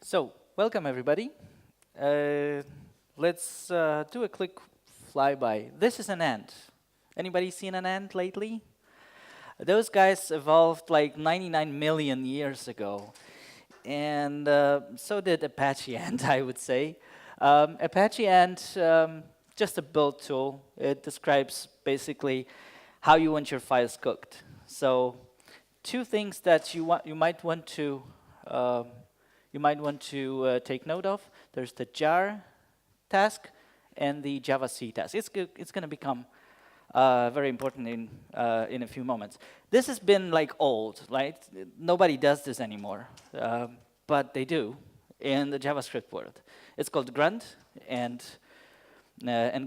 So, welcome everybody. Let's do a quick flyby. This is an ant. Anybody seen an ant lately? Those guys evolved like 99 million years ago. And so did Apache Ant, I would say. Apache Ant, just a build tool. It describes basically how you want your files cooked. So, two things that you might want to take note of. There's the jar task and the javac task. It's going to become very important in a few moments. This has been like old, right? Nobody does this anymore, but they do in the JavaScript world. It's called grunt and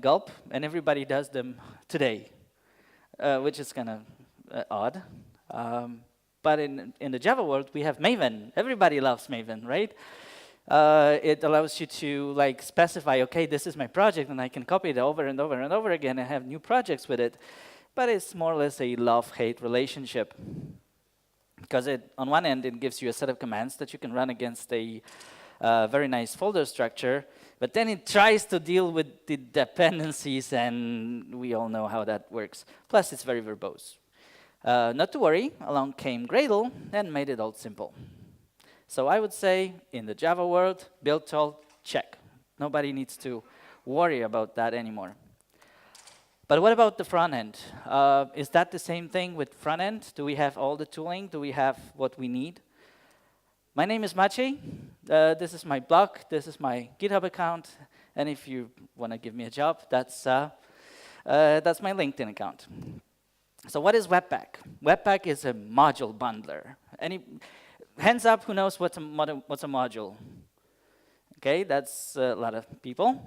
gulp, and everybody does them today, which is kind of odd. But in the Java world, we have Maven. Everybody loves Maven, right? It allows you to like specify, okay, this is my project, and I can copy it over and over and over again and have new projects with it. But it's more or less a love-hate relationship. Because on one end, it gives you a set of commands that you can run against a very nice folder structure. But then it tries to deal with the dependencies, and we all know how that works. Plus, it's very verbose. Not to worry, along came Gradle and made it all simple. So I would say, in the Java world, build tool, check. Nobody needs to worry about that anymore. But what about the front end? Is that the same thing with front end? Do we have all the tooling? Do we have what we need? My name is Maciej. This is my blog. This is my GitHub account. And if you want to give me a job, that's my LinkedIn account. So what is Webpack? Webpack is a module bundler. Hands up, who knows what's a module? Okay, that's a lot of people.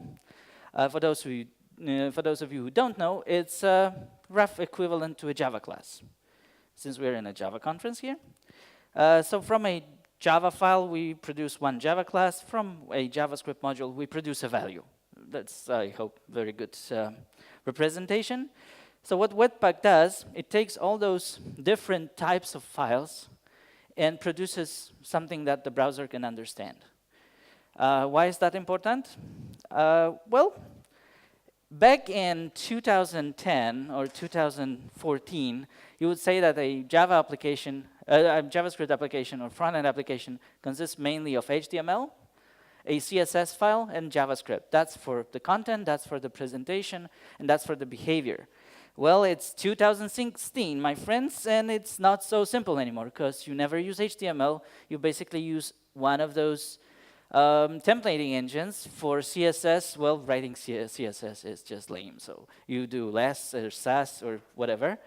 For those of you who don't know, it's a rough equivalent to a Java class, since we're in a Java conference here. So from a Java file, we produce one Java class. From a JavaScript module, we produce a value. That's, I hope, very good representation. So what Webpack does, it takes all those different types of files and produces something that the browser can understand. Why is that important? Well, back in 2010 or 2014, you would say that a Java application, a JavaScript application or front-end application consists mainly of HTML, a CSS file, and JavaScript. That's for the content, that's for the presentation, and that's for the behavior. Well, it's 2016, my friends, and it's not so simple anymore because you never use HTML. You basically use one of those templating engines. For CSS, well, writing CSS is just lame, so you do less or Sass or whatever.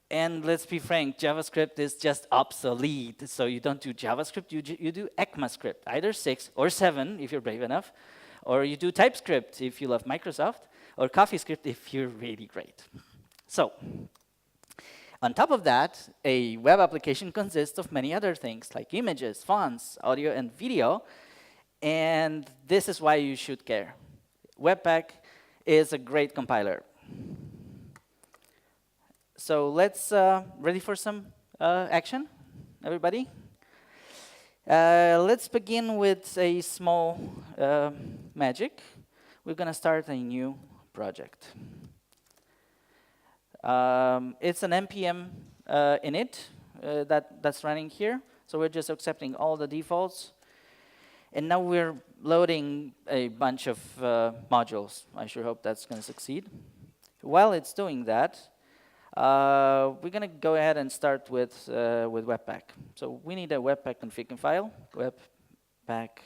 And let's be frank, JavaScript is just obsolete. So you don't do JavaScript, you do ECMAScript, either 6 or 7 if you're brave enough, or you do TypeScript if you love Microsoft, or CoffeeScript if you're really great. So, on top of that, a web application consists of many other things like images, fonts, audio, and video. And this is why you should care. Webpack is a great compiler. So let's, ready for some action, everybody? Let's begin with a small magic. We're going to start a new project. It's an npm init that's running here. So we're just accepting all the defaults. And now we're loading a bunch of modules. I sure hope that's going to succeed. While it's doing that, we're going to go ahead and start with Webpack. So we need a Webpack config file, Webpack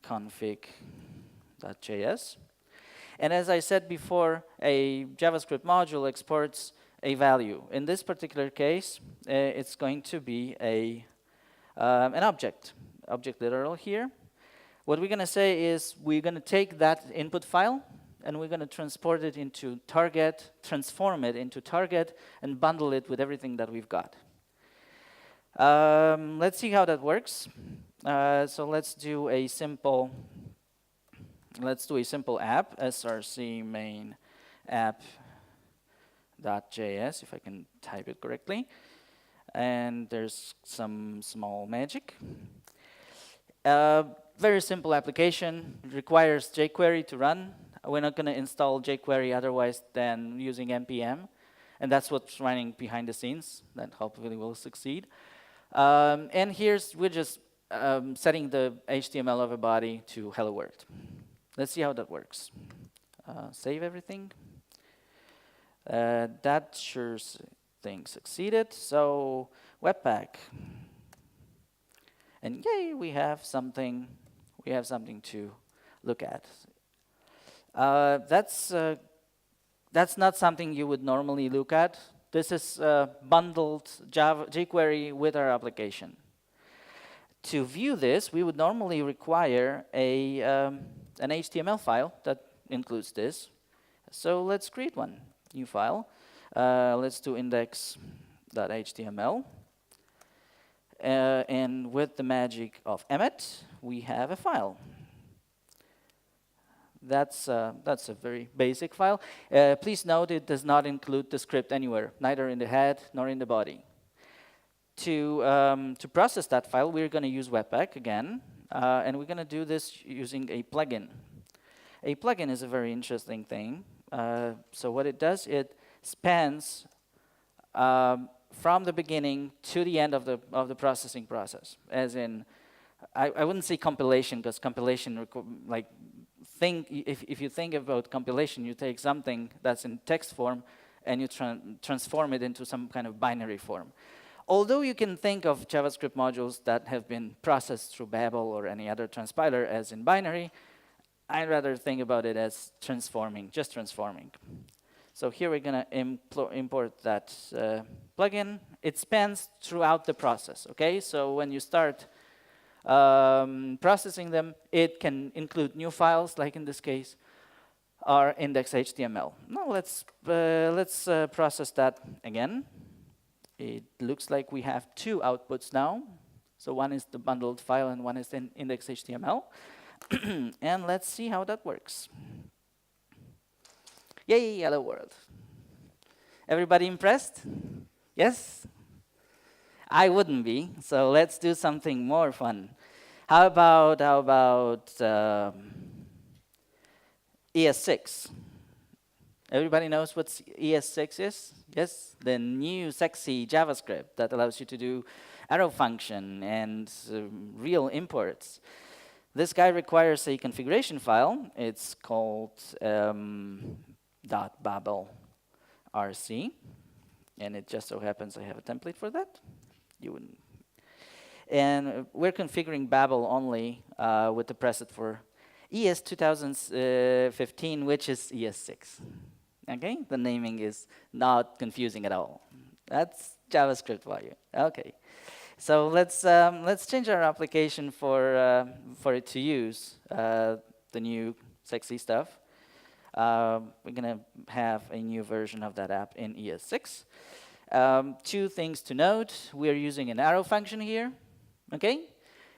config.js. And as I said before, a JavaScript module exports a value. In this particular case, it's going to be an object literal here. What we're going to say is we're going to take that input file, and we're going to transport it into target, transform it into target, and bundle it with everything that we've got. Let's see how that works. So let's do a simple app, src main app.js, if I can type it correctly. And there's some small magic. Very simple application. It requires jQuery to run. We're not going to install jQuery otherwise than using npm. And that's what's running behind the scenes. That hopefully will succeed. And we're just setting the HTML of a body to hello world. Let's see how that works. Save everything. That sure thing succeeded. So Webpack. And yay, we have something to look at. That's not something you would normally look at. This is bundled jQuery with our application. To view this, we would normally require an HTML file that includes this. So let's create one new file. Let's do index.html. And with the magic of Emmet, we have a file. That's a very basic file. Please note it does not include the script anywhere, neither in the head nor in the body. To process that file, we're going to use Webpack again, and we're going to do this using a plugin. A plugin is a very interesting thing. So what it does, it spans from the beginning to the end of the processing process. As in, I wouldn't say compilation, because compilation, if you think about compilation, you take something that's in text form and you transform it into some kind of binary form. Although you can think of JavaScript modules that have been processed through Babel or any other transpiler as in binary, I'd rather think about it as transforming, just transforming. So here we're going to import that plugin. It spans throughout the process, okay? So when you start processing them, it can include new files, like in this case, or index.html. Now let's process that again. It looks like we have two outputs now. So one is the bundled file and one is in index.html. And let's see how that works. Yay, hello world. Everybody impressed? Yes? I wouldn't be, so let's do something more fun. How about ES6? Everybody knows what ES6 is? Yes? The new sexy JavaScript that allows you to do arrow function and real imports. This guy requires a configuration file. It's called .babel.rc, and it just so happens I have a template for that. You wouldn't. And we're configuring Babel only with the preset for ES 2015, which is ES6. Okay, the naming is not confusing at all. That's JavaScript value. Okay, so let's change our application for it to use the new sexy stuff. We're gonna have a new version of that app in ES6. Two things to note: we're using an arrow function here. Okay,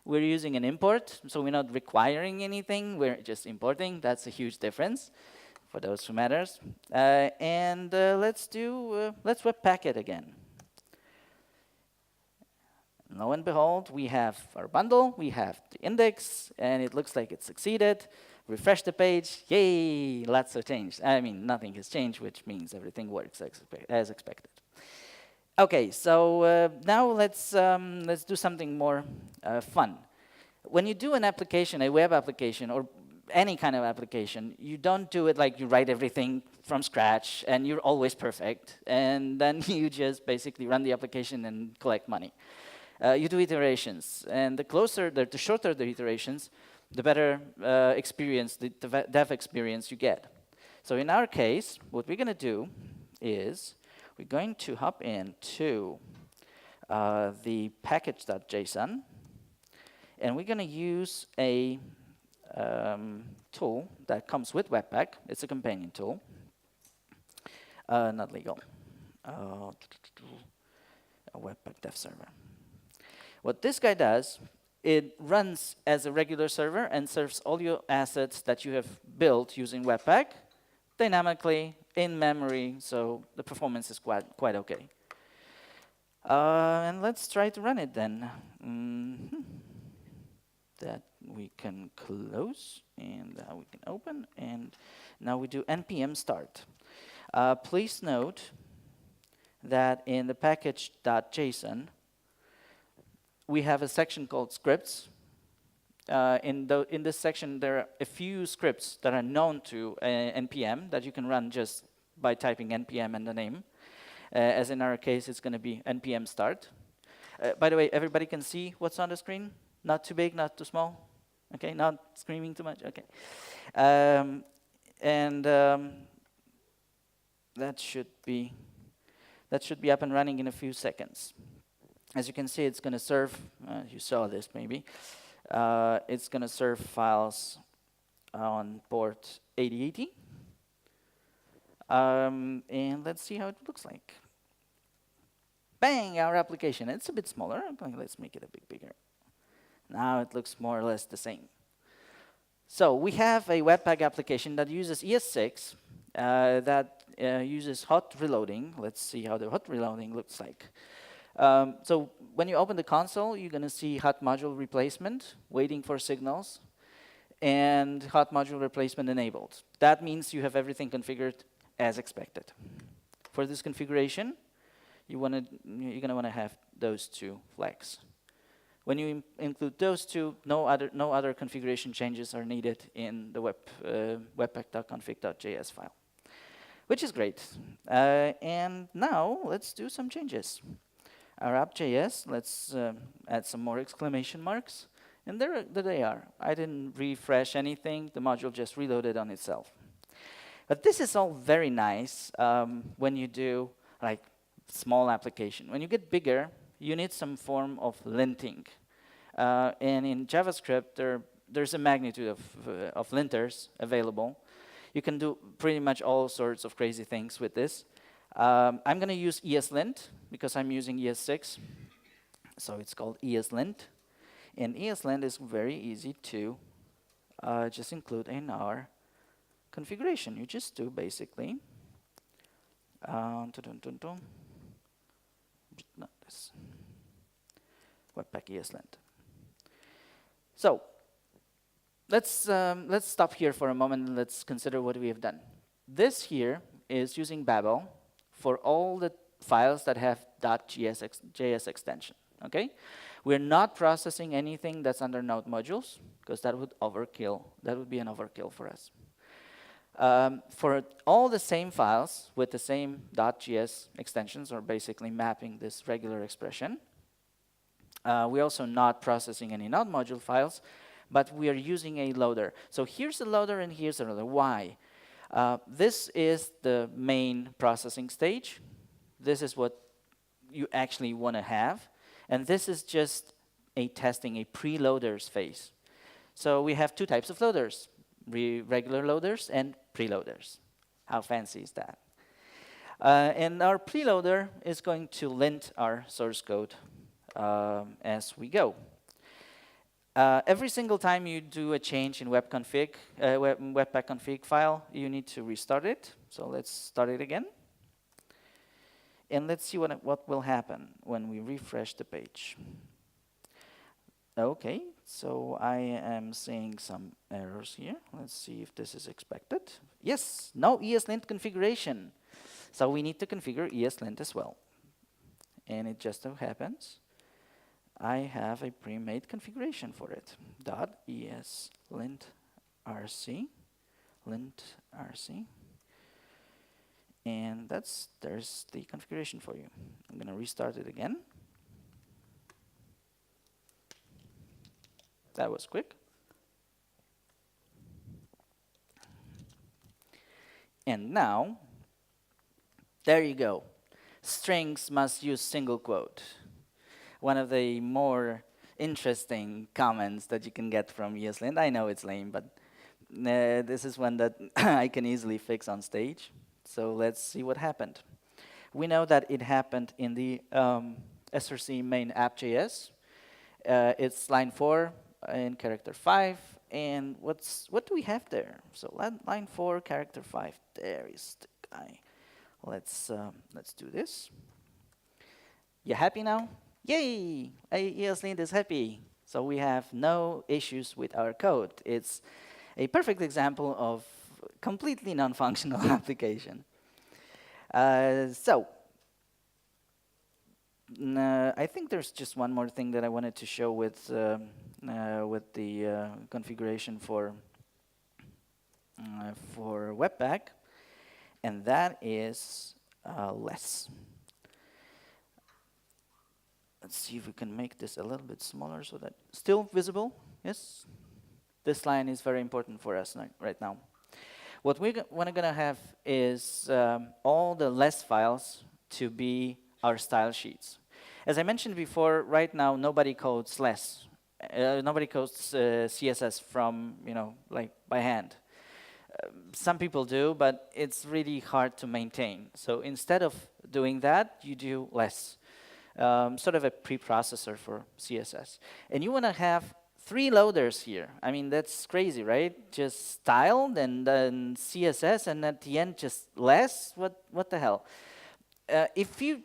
we're using an import, so we're not requiring anything. We're just importing. That's a huge difference for those who matters. And let's Webpack it again. Lo and behold, we have our bundle, we have the index, and it looks like it succeeded. Refresh the page, yay, lots of change. I mean, nothing has changed, which means everything works as expected. Okay, so now let's do something more fun. When you do an application, a web application, or any kind of application, you don't do it like you write everything from scratch and you're always perfect, and then you just basically run the application and collect money. You do iterations, and the shorter the iterations, the better experience, the dev experience you get. So in our case, what we're going to do is we're going to hop into the package.json, and we're going to use a tool that comes with Webpack. It's a companion tool. Not legal. A Webpack dev server. What this guy does, it runs as a regular server and serves all your assets that you have built using Webpack dynamically in memory, so the performance is quite okay. And let's try to run it then. that we can close, and we can open, and now we do npm start. Please note that in the package.json, we have a section called scripts. In this section, there are a few scripts that are known to npm that you can run just by typing npm and the name. As in our case, it's going to be npm start. By the way, everybody can see what's on the screen? Not too big, not too small? Okay, not screaming too much? Okay. That should be up and running in a few seconds. As you can see, it's going to serve, you saw this maybe, it's going to serve files on port 8080. And let's see how it looks like. Bang, our application. It's a bit smaller. Let's make it a bit bigger. Now it looks more or less the same. So we have a Webpack application that uses ES6, that uses hot reloading. Let's see how the hot reloading looks like. So when you open the console, you're going to see hot module replacement, waiting for signals, and hot module replacement enabled. That means you have everything configured as expected. For this configuration, you're going to want to have those two flags. When you include those two, no other configuration changes are needed in the webpack.config.js file, which is great. And now let's do some changes. Our app.js, let's add some more exclamation marks. And there they are. I didn't refresh anything. The module just reloaded on itself. But this is all very nice when you do like small application. When you get bigger, you need some form of linting. And in JavaScript, there's a magnitude of linters available. You can do pretty much all sorts of crazy things with this. I'm going to use ESLint because I'm using ES6. So it's called ESLint. And ESLint is very easy to just include in our configuration. You just do basically not this. Webpack ESLint. So let's stop here for a moment and let's consider what we have done. This here is using Babel for all the files that have .js extension. Okay, we're not processing anything that's under Node modules because that would overkill. That would be an overkill for us. For all the same files with the same .js extensions, or basically mapping this regular expression, we're also not processing any Node module files, but we are using a loader. So here's a loader and here's a loader. Why? This is the main processing stage. This is what you actually want to have. And this is just a testing, a preloaders phase. So we have two types of loaders, regular loaders and preloaders. How fancy is that? And our preloader is going to lint our source code as we go. Every single time you do a change in Webpack config file, you need to restart it. So let's start it again. And let's see what will happen when we refresh the page. Okay, so I am seeing some errors here. Let's see if this is expected. Yes, no ESLint configuration. So we need to configure ESLint as well. And it just so happens I have a pre-made configuration for it. .eslint_rc, lint_rc. And there's the configuration for you. I'm going to restart it again. That was quick. And now, there you go. Strings must use single quote. One of the more interesting comments that you can get from ESLint. I know it's lame, but this is one that I can easily fix on stage. So let's see what happened. We know that it happened in the src main app.js. It's line 4 in character 5. And what do we have there? So line 4, character 5. There is the guy. Let's do this. You happy now? Yay! ESLint is happy. So we have no issues with our code. It's a perfect example of completely non-functional application. I think there's just one more thing that I wanted to show with the configuration for Webpack, and that is less. Let's see if we can make this a little bit smaller so that still visible. Yes, this line is very important for us right now. What we're going to have is all the less files to be our style sheets. As I mentioned before, right now nobody codes less. Nobody codes CSS from, like by hand. Some people do, but it's really hard to maintain. So instead of doing that, you do less. Sort of a preprocessor for CSS. And you want to have 3 loaders here. I mean, that's crazy, right? Just style, then CSS, and at the end, just less? What the hell? If you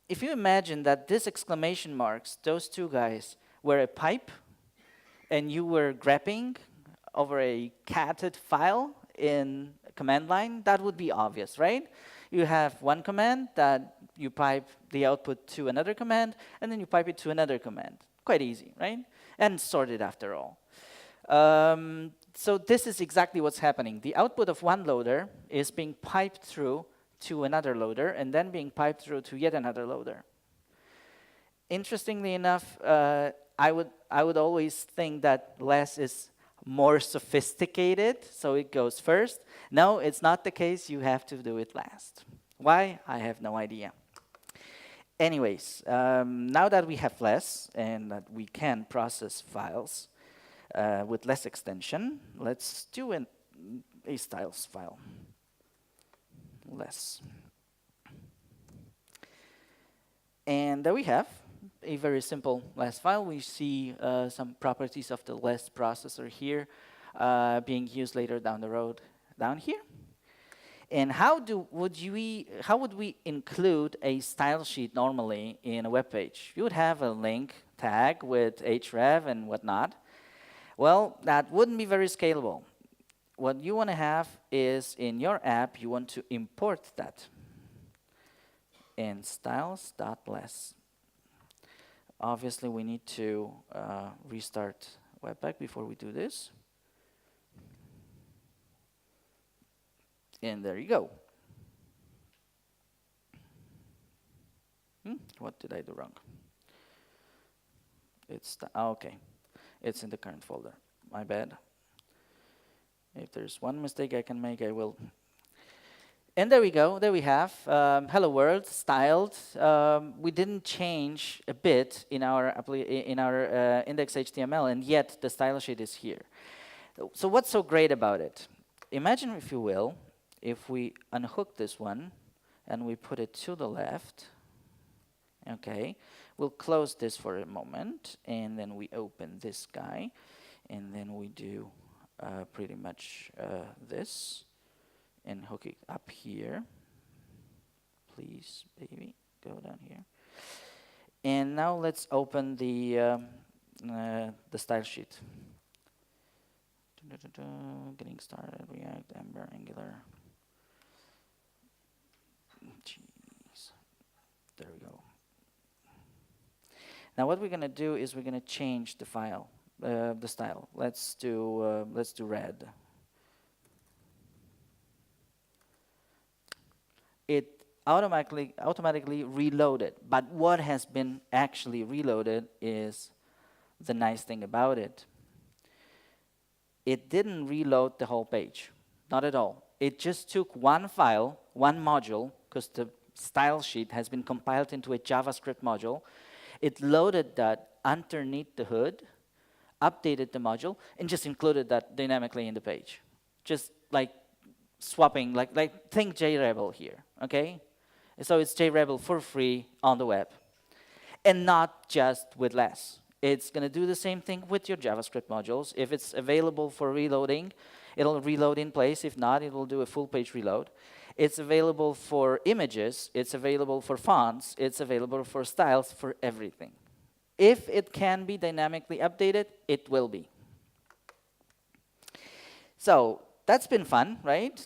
imagine that this exclamation marks, those 2 guys, were a pipe, and you were grabbing over a catted file in a command line, that would be obvious, right? You have one command that you pipe the output to another command, and then you pipe it to another command. Quite easy, right? And sorted after all. So this is exactly what's happening. The output of one loader is being piped through to another loader, and then being piped through to yet another loader. Interestingly enough, I would always think that less is more sophisticated, so it goes first. No, it's not the case. You have to do it last. Why? I have no idea. Anyways, now that we have less and that we can process files with less extension, let's do a styles file. Less. And there we have a very simple less file. We see some properties of the less processor here being used later down the road down here. And how would we include a style sheet normally in a web page? You would have a link tag with href and whatnot. Well, that wouldn't be very scalable. What you want to have is in your app, you want to import that in styles.less. Obviously, we need to restart Webpack before we do this. And there you go. What did I do wrong? It's okay. It's in the current folder. My bad. If there's one mistake I can make, I will. And there we go. There we have hello world styled. We didn't change a bit in our index HTML, and yet the style sheet is here. So what's so great about it? Imagine, if you will, if we unhook this one and we put it to the left. Okay, we'll close this for a moment, and then we open this guy, and then we do pretty much this. And hook it up here. Please, baby, go down here. And now let's open the style sheet. Getting started, React, Ember, Angular. Jeez. There we go. Now what we're going to do is we're going to change the file, the style. Let's do red. It automatically reloaded. But what has been actually reloaded is the nice thing about it. It didn't reload the whole page. Not at all. It just took one file, one module, because the style sheet has been compiled into a JavaScript module. It loaded that underneath the hood, updated the module, and just included that dynamically in the page. Just like swapping, like think JRebel here, okay? So it's JRebel for free on the web. And not just with less. It's going to do the same thing with your JavaScript modules. If it's available for reloading, it'll reload in place. If not, it will do a full page reload. It's available for images. It's available for fonts. It's available for styles, for everything. If it can be dynamically updated, it will be. So that's been fun, right?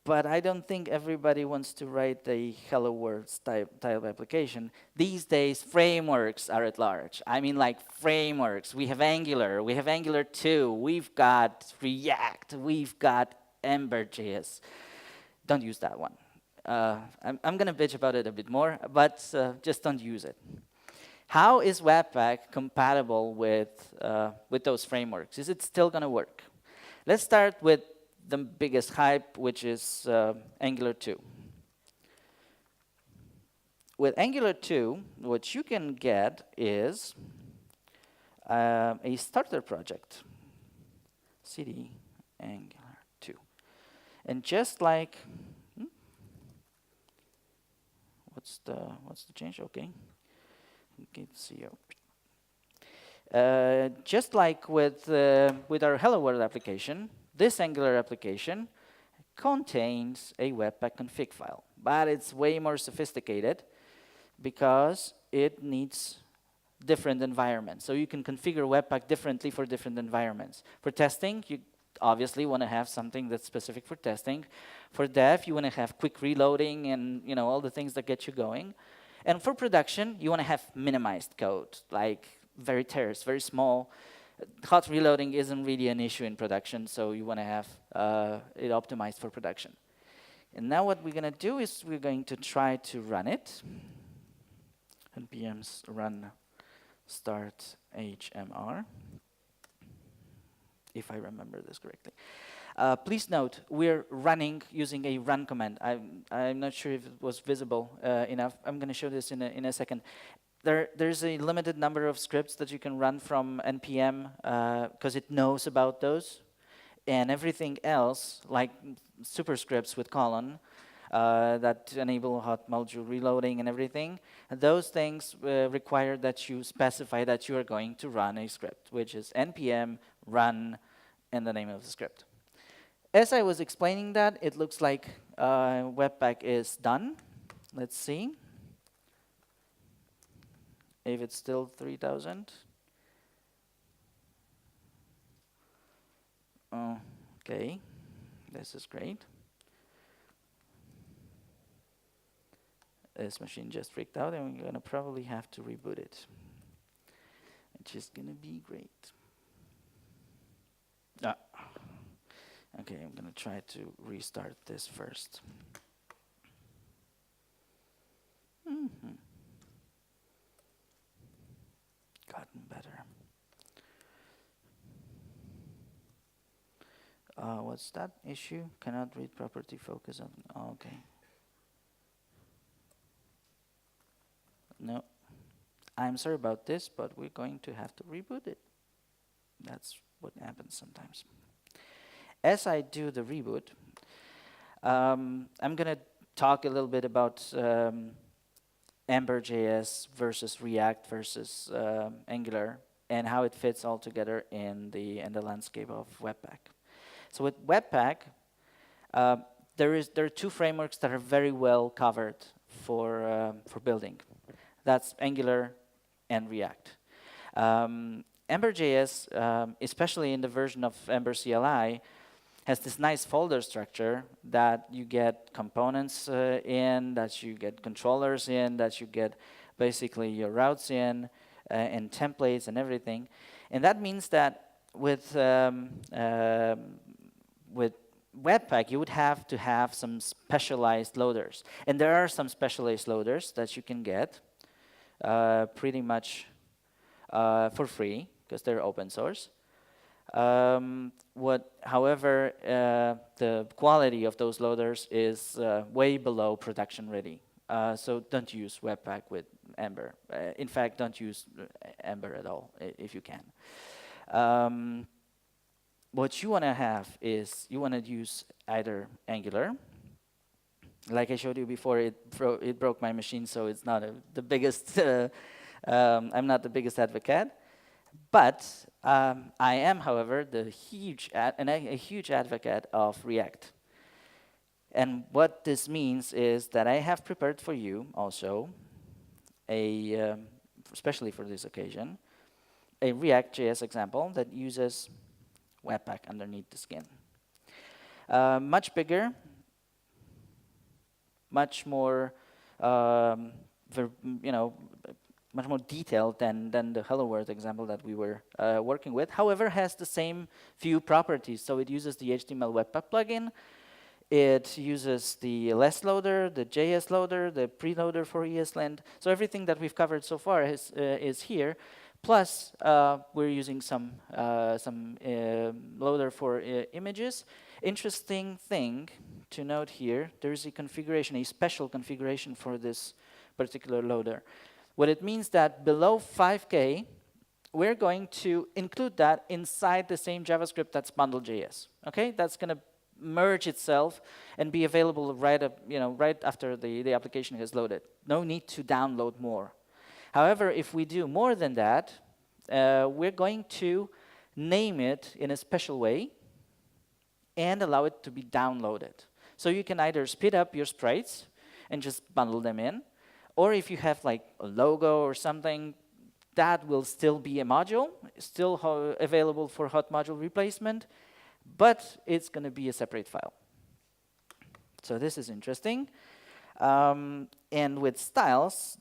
But I don't think everybody wants to write a Hello World type application. These days, frameworks are at large. I mean, like frameworks. We have Angular 2, we've got React, we've got Ember.js. Don't use that one. I'm going to bitch about it a bit more, but just don't use it. How is Webpack compatible with those frameworks? Is it still going to work? Let's start with the biggest hype, which is Angular 2. With Angular 2, what you can get is a starter project, cd Angular 2. And just like, what's the change? Okay, CO. Just like with our Hello World application, this Angular application contains a Webpack config file, but it's way more sophisticated because it needs different environments. So you can configure Webpack differently for different environments. For testing, you obviously want to have something that's specific for testing. For dev, you want to have quick reloading and all the things that get you going. And for production, you want to have minimized code, like very terse, very small. Hot reloading isn't really an issue in production, so you want to have it optimized for production. And now what we're going to do is we're going to try to run it. npm's run start HMR, if I remember this correctly. Please note, we're running using a run command. I'm not sure if it was visible enough. I'm going to show this in a second. There's a limited number of scripts that you can run from npm because it knows about those. And everything else, like superscripts with colon, that enable hot module reloading and everything, those things require that you specify that you are going to run a script, which is npm run and the name of the script. As I was explaining that, it looks like Webpack is done. Let's see if it's still 3000. Okay, this is great. This machine just freaked out, and we're going to probably have to reboot it, which is going to be great. Okay, I'm going to try to restart this first. Gotten better. What's that issue? Cannot read property focus on. Okay. No. I'm sorry about this, but we're going to have to reboot it. That's what happens sometimes. As I do the reboot, I'm going to talk a little bit about Ember.js versus React versus Angular and how it fits all together in the landscape of Webpack. So with Webpack, there are two frameworks that are very well covered for building. That's Angular and React. Ember.js, especially in the version of Ember CLI, has this nice folder structure that you get components in, that you get controllers in, that you get basically your routes in, and templates and everything. And that means that with Webpack, you would have to have some specialized loaders. And there are some specialized loaders that you can get pretty much for free, because they're open source. However, the quality of those loaders is way below production ready. So don't use Webpack with Ember. In fact, don't use Ember at all if you can. What you want to have is you want to use either Angular. Like I showed you before, it broke my machine, so it's not the biggest. I'm not the biggest advocate. But I am, however, a huge advocate of React. And what this means is that I have prepared for you also especially for this occasion, a React.js example that uses Webpack underneath the skin. Much bigger, much more, much more detailed than the Hello World example that we were working with. However, has the same few properties. So it uses the HTML Webpack plugin. It uses the less loader, the JS loader, the preloader for ESLint. So everything that we've covered so far is here. Plus, we're using some loader for images. Interesting thing to note here, there's a configuration, a special configuration for this particular loader. What it means that below 5K, we're going to include that inside the same JavaScript that's bundle.js. Okay, that's going to merge itself and be available right after the application has loaded. No need to download more. However, if we do more than that, we're going to name it in a special way and allow it to be downloaded. So you can either speed up your sprites and just bundle them in, or if you have like a logo or something, that will still be a module, still available for hot module replacement, but it's going to be a separate file. So this is interesting. And with styles,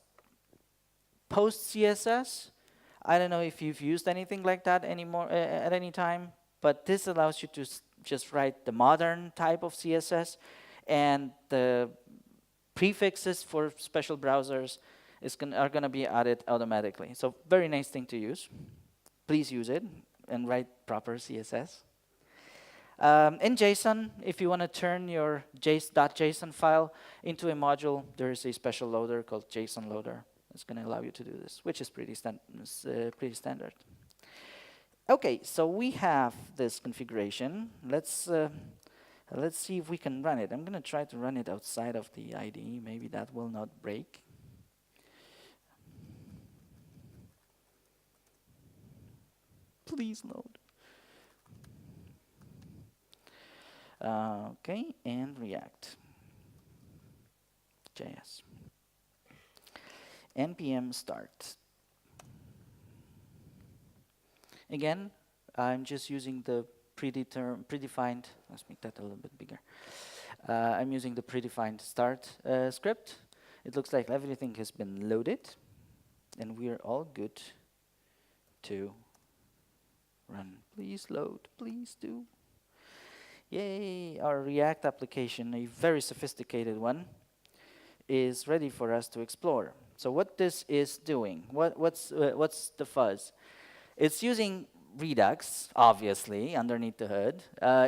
post CSS, I don't know if you've used anything like that anymore at any time, but this allows you to just write the modern type of CSS, and the prefixes for special browsers are going to be added automatically. So very nice thing to use. Please use it and write proper CSS. In JSON, if you want to turn your .json file into a module, there is a special loader called JSON loader. It's going to allow you to do this, which is pretty standard. Okay, so we have this configuration. Let's see if we can run it. I'm going to try to run it outside of the IDE. Maybe that will not break. Please load. Okay, and React. JS. npm start. Again, I'm just using the predefined, let's make that a little bit bigger. I'm using the predefined start script. It looks like everything has been loaded, and we're all good to run. Please load, please do. Yay, our React application, a very sophisticated one, is ready for us to explore. So what this is doing, what's the fuzz? It's using Redux, obviously, underneath the hood.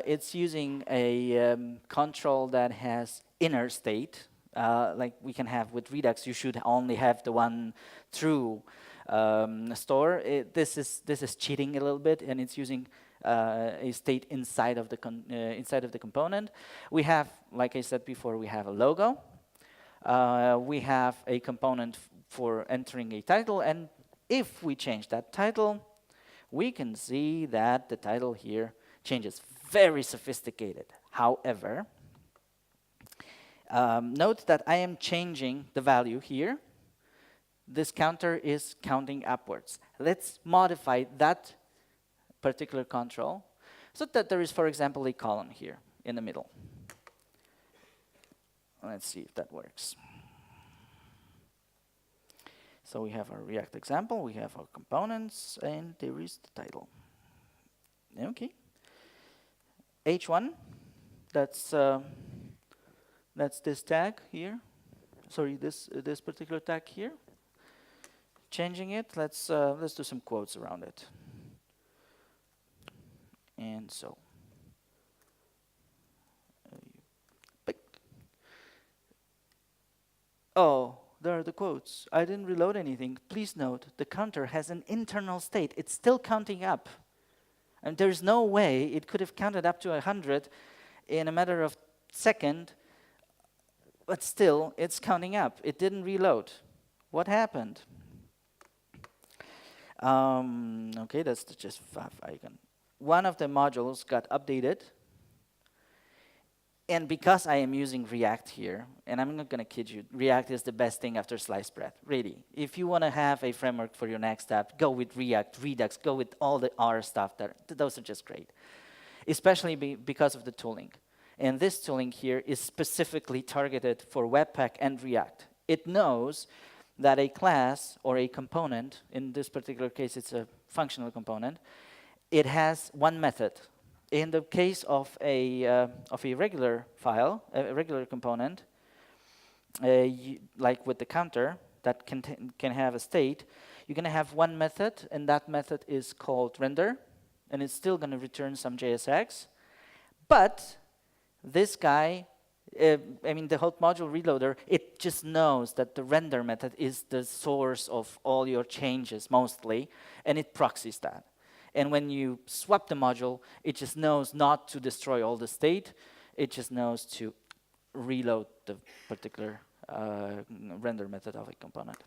It's using a control that has inner state, like we can have with Redux. You should only have the one true store. This is cheating a little bit, and it's using a state inside of the component. We have, like I said before, we have a logo. We have a component for entering a title, and if we change that title, we can see that the title here changes. Very sophisticated. However, note that I am changing the value here. This counter is counting upwards. Let's modify that particular control so that there is, for example, a column here in the middle. Let's see if that works. So we have our React example, we have our components, and there is the title. Okay. H1, that's this tag here. Sorry, this particular tag here. Changing it, let's do some quotes around it. And so. Oh, there are the quotes. I didn't reload anything. Please note, the counter has an internal state. It's still counting up. And there's no way it could have counted up to 100 in a matter of second, but still, it's counting up. It didn't reload. What happened? Okay, that's just fav icon. One of the modules got updated, And because I am using React here, and I'm not going to kid you, React is the best thing after sliced bread, really. If you want to have a framework for your next app, go with React, Redux, go with all the R stuff. Those are just great, especially because of the tooling. And this tooling here is specifically targeted for Webpack and React. It knows that a class or a component, in this particular case it's a functional component, it has one method. In the case of a regular file, a regular component, like with the counter that can have a state, you're going to have one method, and that method is called render, and it's still going to return some JSX. But this guy, I mean the hot module reloader, it just knows that the render method is the source of all your changes mostly, and it proxies that. And when you swap the module, it just knows not to destroy all the state. It just knows to reload the particular render method of a component,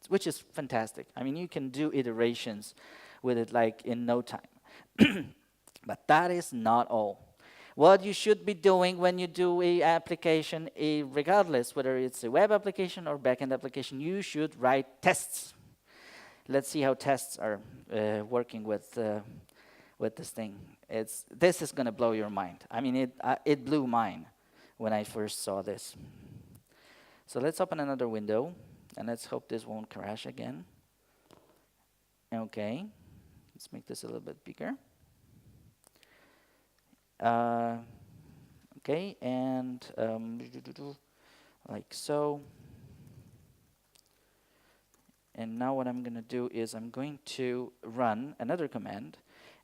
which is fantastic. I mean, you can do iterations with it like in no time. But that is not all. What you should be doing when you do a application, regardless whether it's a web application or backend application, you should write tests. Let's see how tests are working with this thing. This is going to blow your mind. I mean, it blew mine when I first saw this. So let's open another window, and let's hope this won't crash again. Okay, let's make this a little bit bigger. Okay, and like so. And now what I'm going to do is I'm going to run another command,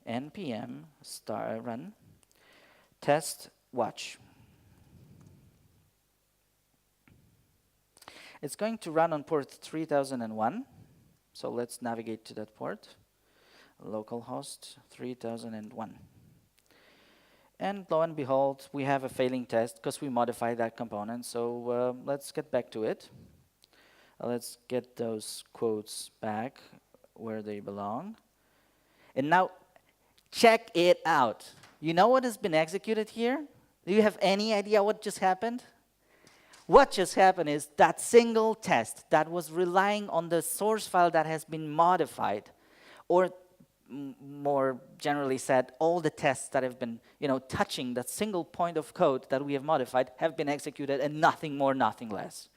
npm run test watch. It's going to run on port 3001. So let's navigate to that port, localhost 3001. And lo and behold, we have a failing test because we modified that component. So let's get back to it. Let's get those quotes back where they belong. And now, check it out. You know what has been executed here? Do you have any idea what just happened? What just happened is that single test that was relying on the source file that has been modified, or more generally said, all the tests that have been, touching that single point of code that we have modified have been executed, and nothing more, nothing less.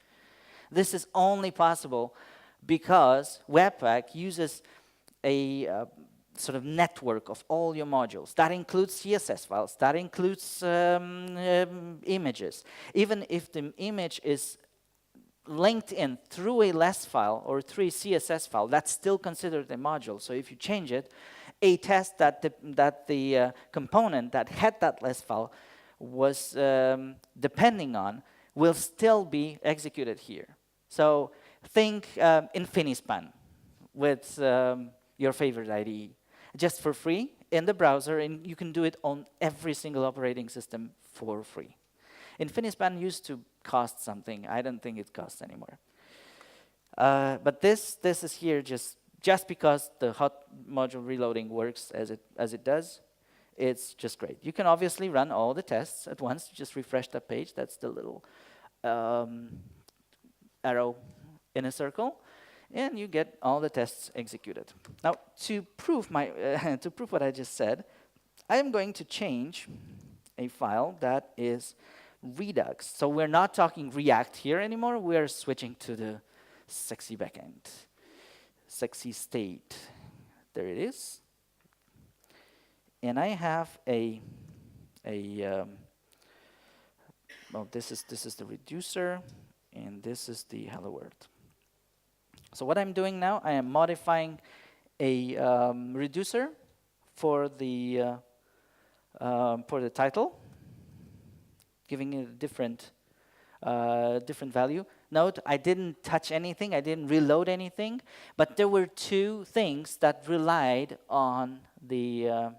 This is only possible because Webpack uses a sort of network of all your modules. That includes CSS files. That includes images. Even if the image is linked in through a less file or through a CSS file, that's still considered a module. So if you change it, a test that the component that had that less file was depending on will still be executed here. So think Infinispan with your favorite IDE, just for free in the browser, and you can do it on every single operating system for free. Infinispan used to cost something. I don't think it costs anymore. But this is here just because the hot module reloading works as it does. It's just great. You can obviously run all the tests at once. Just refresh that page. That's the little arrow in a circle, and you get all the tests executed. Now, to prove what I just said, I am going to change a file that is Redux. So we're not talking React here anymore. We're switching to the sexy backend, sexy state. There it is. And I have well, this is the reducer, and this is the hello world. So what I'm doing now, I am modifying a reducer for the title, giving it a different value. Note, I didn't touch anything, I didn't reload anything, but there were two things that relied on the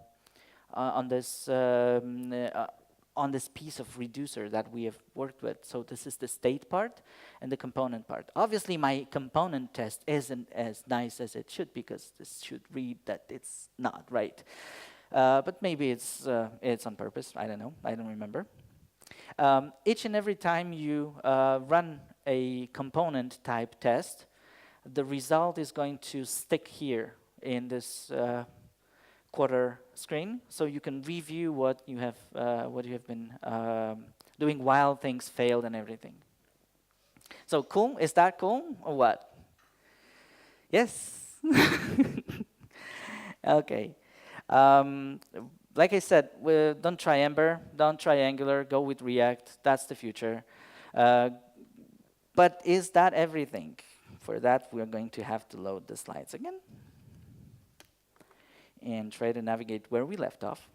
on this piece of reducer that we have worked with. So this is the state part and the component part. Obviously, my component test isn't as nice as it should, because this should read that it's not right. But maybe it's on purpose. I don't know. I don't remember. Each and every time you run a component type test, the result is going to stick here in this quarter screen, so you can review what you have been doing while things failed and everything. So cool? Is that cool or what? Yes. Okay. Like I said, don't try Ember, don't try Angular, go with React. That's the future. But is that everything? For that, we're going to have to load the slides again and try to navigate where we left off,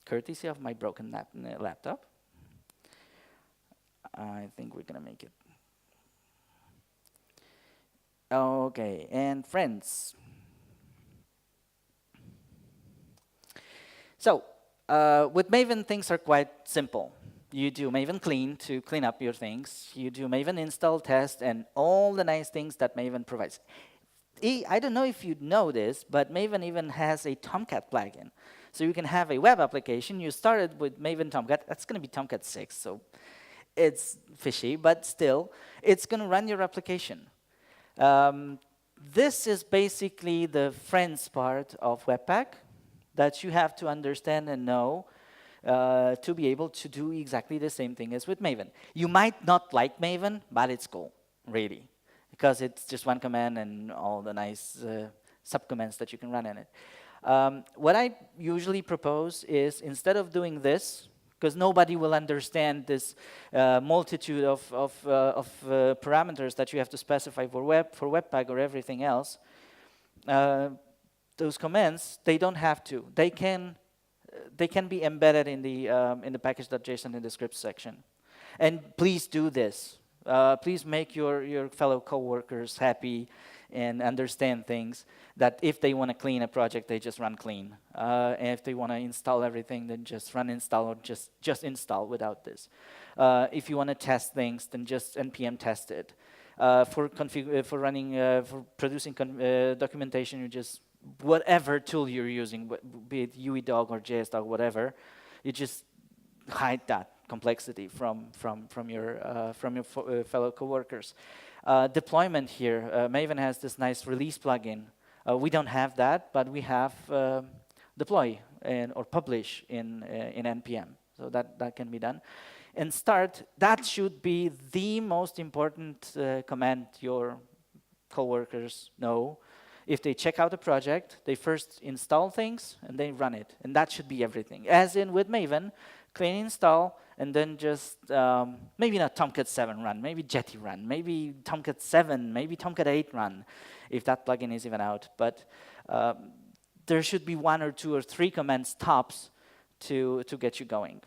courtesy of my broken laptop. I think we're going to make it. Okay, and friends. So, with Maven, things are quite simple. You do Maven clean to clean up your things. You do Maven install, test, and all the nice things that Maven provides. I don't know if you know this, but Maven even has a Tomcat plugin. So you can have a web application. You started with Maven Tomcat. That's going to be Tomcat 6, so it's fishy, but still, it's going to run your application. This is basically the friends part of Webpack that you have to understand and know to be able to do exactly the same thing as with Maven. You might not like Maven, but it's cool, really, because it's just one command and all the nice subcommands that you can run in it. What I usually propose is, instead of doing this, because nobody will understand this multitude of parameters that you have to specify for Webpack or everything else, those commands, they don't have to. They can be embedded in the package.json in the scripts section. And please do this. Please make your fellow coworkers happy and understand things, that if they want to clean a project, they just run clean. And if they want to install everything, then just run install, or just install without this. If you want to test things, then just npm test it. For producing documentation, you just, whatever tool you're using, be it UIDog or JSDog, whatever, you just hide that complexity from your fellow coworkers. Deployment here, Maven has this nice release plugin. We don't have that, but we have deploy or publish in npm, so that can be done. And start, that should be the most important command your coworkers know. If they check out a project, they first install things and they run it, and that should be everything. As in with Maven, clean install, and then just maybe not Tomcat 7 run, maybe Jetty run, maybe Tomcat 7, maybe Tomcat 8 run, if that plugin is even out. But there should be 1 or 2 or 3 commands tops to get you going.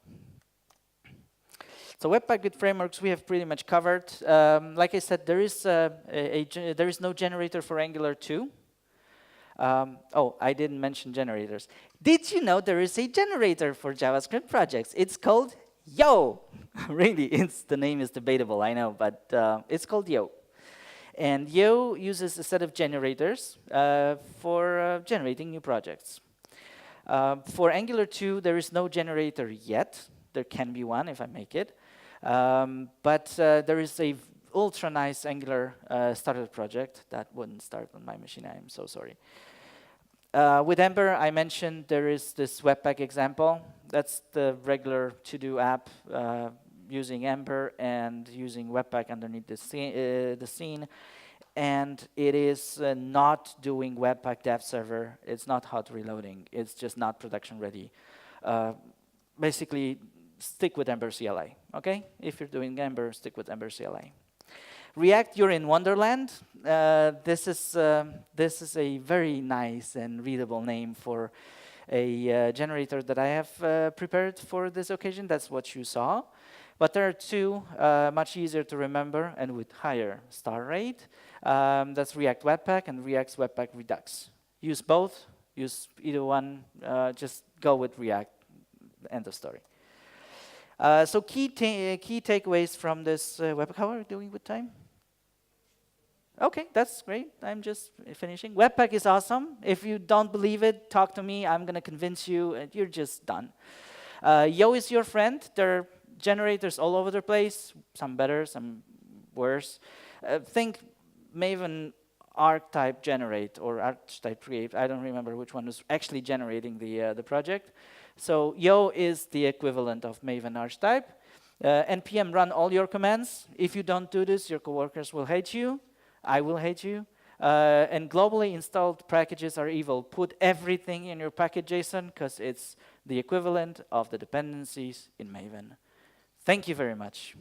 So Webpack with frameworks we have pretty much covered. Like I said, there is no generator for Angular 2. Oh, I didn't mention generators. Did you know there is a generator for JavaScript projects? It's called Yo. Really, the name is debatable, I know, but it's called Yo. And Yo uses a set of generators for generating new projects. For Angular 2, there is no generator yet. There can be one if I make it. But there is a ultra nice Angular starter project that wouldn't start on my machine. I am so sorry. With Ember, I mentioned there is this Webpack example. That's the regular to-do app using Ember and using Webpack underneath the scene. And it is not doing Webpack dev server. It's not hot reloading. It's just not production ready. Basically, stick with Ember CLI, okay? If you're doing Ember, stick with Ember CLI. React, you're in Wonderland. This is a very nice and readable name for a generator that I have prepared for this occasion. That's what you saw. But there are 2 much easier to remember and with higher star rate. That's React Webpack and React's Webpack Redux. Use both. Use either one. Just go with React. End of story. So key takeaways from this Webpack. How are we doing with time? Okay, that's great. I'm just finishing. Webpack is awesome. If you don't believe it, talk to me. I'm going to convince you, and you're just done. Yo is your friend. They're generators all over the place, some better, some worse. Think Maven archetype generate or archetype create. I don't remember which one was actually generating the project. So Yo is the equivalent of Maven archetype. npm run all your commands. If you don't do this, your coworkers will hate you. I will hate you. And globally installed packages are evil. Put everything in your package.json because it's the equivalent of the dependencies in Maven. Thank you very much.